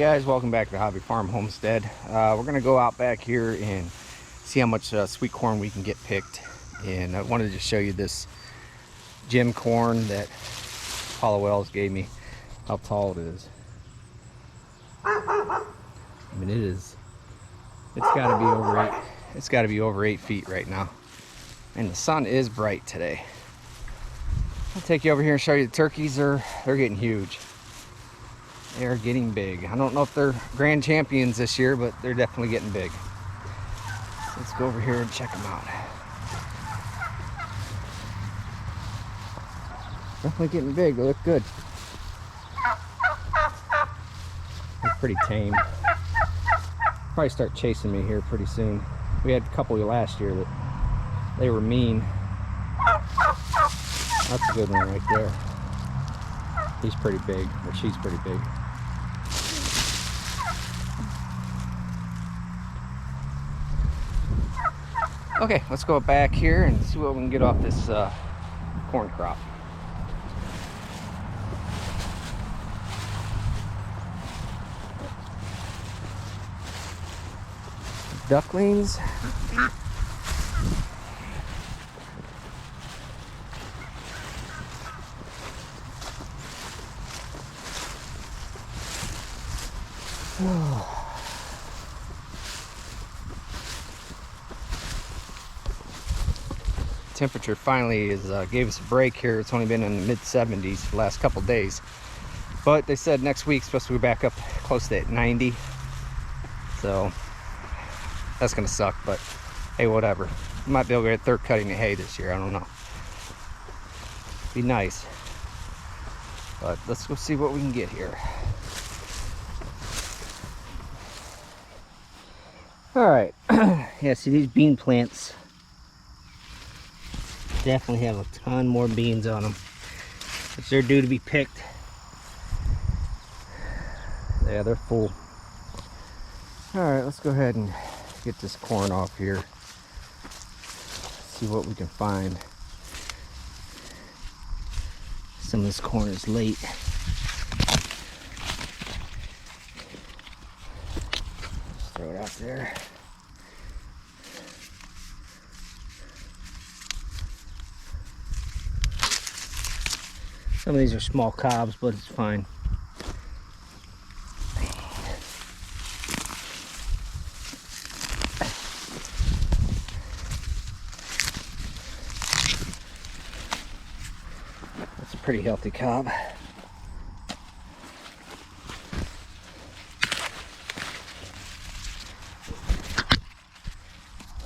guys, welcome back to Hobby Farm Homestead. We're gonna go out back here and see how much sweet corn we can get picked. And I wanted to show you this gem corn that Paula Wells gave me, how tall it is. I mean, it's got to be over 8 feet right now, and the sun is bright today. I'll take you over here and show you the turkeys. They're getting huge. They are getting big. I don't know if they're grand champions this year, but they're definitely getting big. So let's go over here and check them out. Definitely getting big. They look good. They're pretty tame. Probably start chasing me here pretty soon. We had a couple last year that they were mean. That's a good one right there. He's pretty big, or she's pretty big. Okay, let's go back here and see what we can get off this corn crop. Ducklings. Temperature finally gave us a break here. It's only been in the mid-70s the last couple days, but they said next week's supposed to be back up close to 90, so that's gonna suck, but hey, whatever. Might be able to get a third cutting of hay this year, I don't know. Be nice, but let's go see what we can get here. All right. Yeah, see, these bean plants definitely have a ton more beans on them, which they're due to be picked. Yeah, they're full. All right, let's go ahead and get this corn off here. See what we can find. Some of this corn is late. Just throw it out there. Some of these are small cobs, but it's fine. That's a pretty healthy cob. All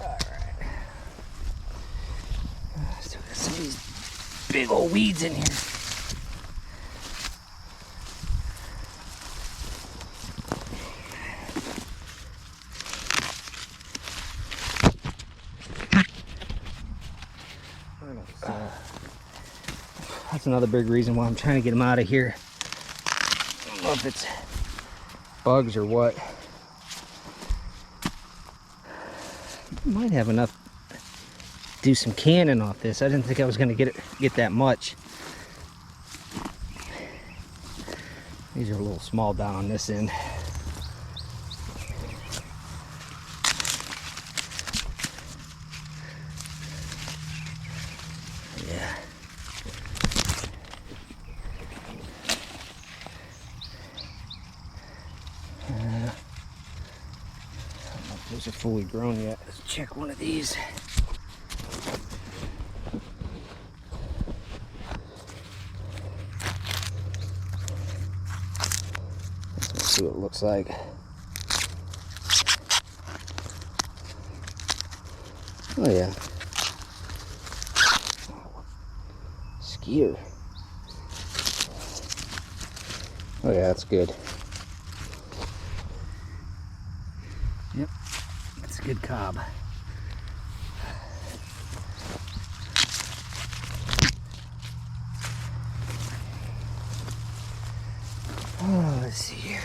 right. Still got some of these big old weeds in here. That's another big reason why I'm trying to get them out of here. I don't know if it's bugs or what. Might have enough to do some canning off this. I didn't think I was going to get that much. These are a little small down on this end. Those are fully grown yet. Let's check one of these. Let's see what it looks like. Oh yeah. Skew. Oh yeah, that's good. Yep. That's a good cob. Oh, let's see here.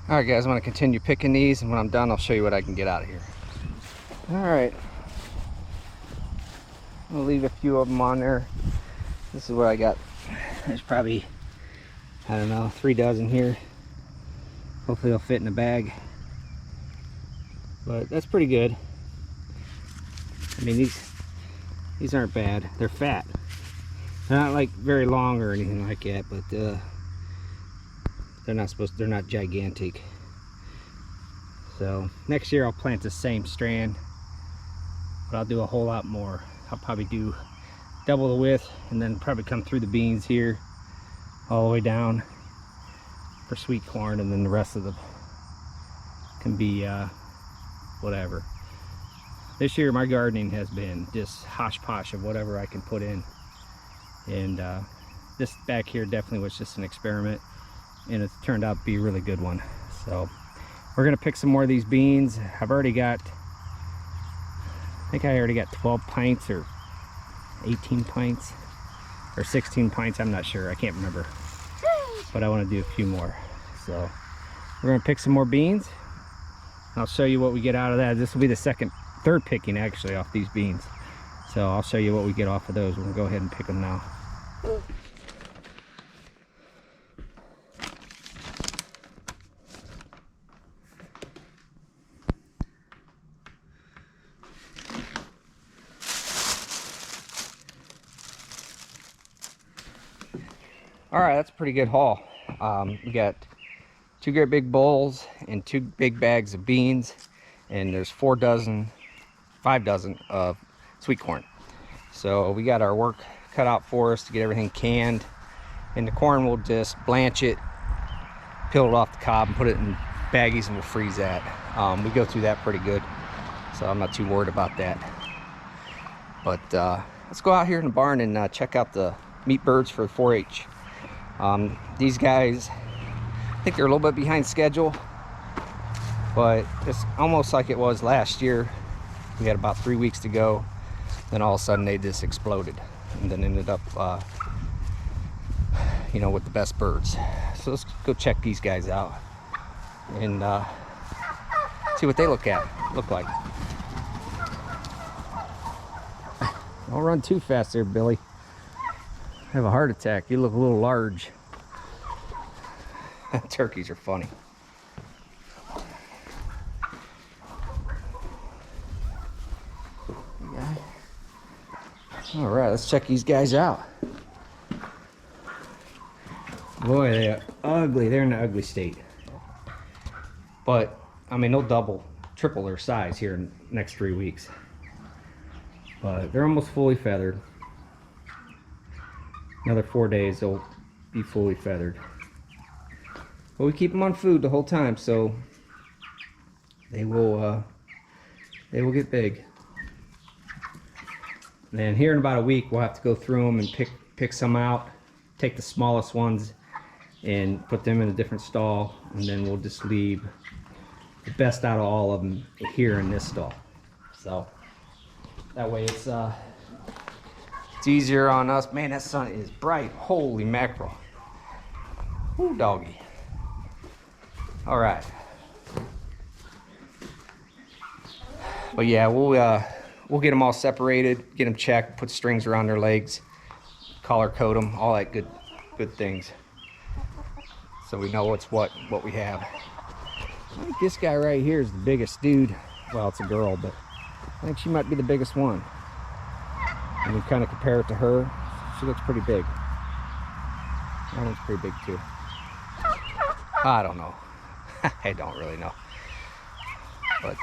All right, guys, I'm going to continue picking these, and when I'm done, I'll show you what I can get out of here. All right. I'll leave a few of them on there. This is what I got There's probably, I don't know, 3 dozen here. Hopefully they'll fit in a bag. But that's pretty good. I mean, these aren't bad. They're fat. They're not like very long or anything like that, but they're not gigantic. So next year I'll plant the same strand, but I'll do a whole lot more. I'll probably do double the width and then probably come through the beans here all the way down for sweet corn, and then the rest of them can be whatever. This year my gardening has been just hodgepodge of whatever I can put in, and this back here definitely was just an experiment, and it's turned out to be a really good one. So we're gonna pick some more of these beans. I've already got, I think I already got 12 pints or 18 pints or 16 pints, I'm not sure, I can't remember, but I want to do a few more. So we're gonna pick some more beans. I'll show you what we get out of that. This will be the third picking actually off these beans, so I'll show you what we get off of those. We're gonna go ahead and pick them now. All right, that's a pretty good haul. We got 2 great big bowls and 2 big bags of beans, and there's 5 dozen of sweet corn. So we got our work cut out for us to get everything canned, and the corn we'll just blanch it, peel it off the cob, and put it in baggies, and we'll freeze that. We go through that pretty good, so I'm not too worried about that. But let's go out here in the barn and check out the meat birds for 4-H. These guys, I think they're a little bit behind schedule, but it's almost like it was last year. We had about 3 weeks to go, then all of a sudden they just exploded, and then ended up you know, with the best birds. So let's go check these guys out and see what they look like. Don't run too fast there, Billy. I have a heart attack. You look a little large. Turkeys are funny. All right, let's check these guys out. Boy, they are ugly. They're in an ugly state. But, I mean, they'll double, triple their size here in the next 3 weeks. But they're almost fully feathered. Another 4 days, they'll be fully feathered. But we keep them on food the whole time, so they will get big. And then here in about a week, we'll have to go through them and pick some out, take the smallest ones and put them in a different stall, and then we'll just leave the best out of all of them here in this stall. So that way it's easier on us. Man, that sun is bright. Holy mackerel. Ooh, doggy. All right. But yeah, we'll get them all separated, get them checked, put strings around their legs, collar coat them, all that good things. So we know what's what we have. I think this guy right here is the biggest dude. Well, it's a girl, but I think she might be the biggest one. And we kind of compare it to her. She looks pretty big. That one's pretty big too. I don't know. I don't really know. But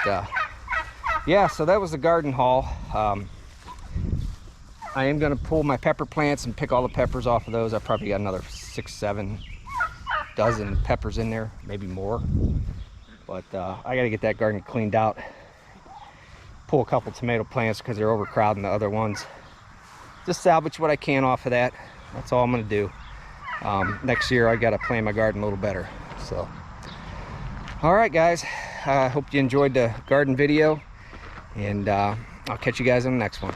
yeah, so that was the garden haul. I am going to pull my pepper plants and pick all the peppers off of those. I probably got another 6-7 dozen peppers in there, maybe more. But I got to get that garden cleaned out. Pull a couple tomato plants because they're overcrowding the other ones. Just salvage what I can off of that. That's all I'm going to do. Next year I got to plan my garden a little better. So, all right, guys. I hope you enjoyed the garden video, and I'll catch you guys on the next one.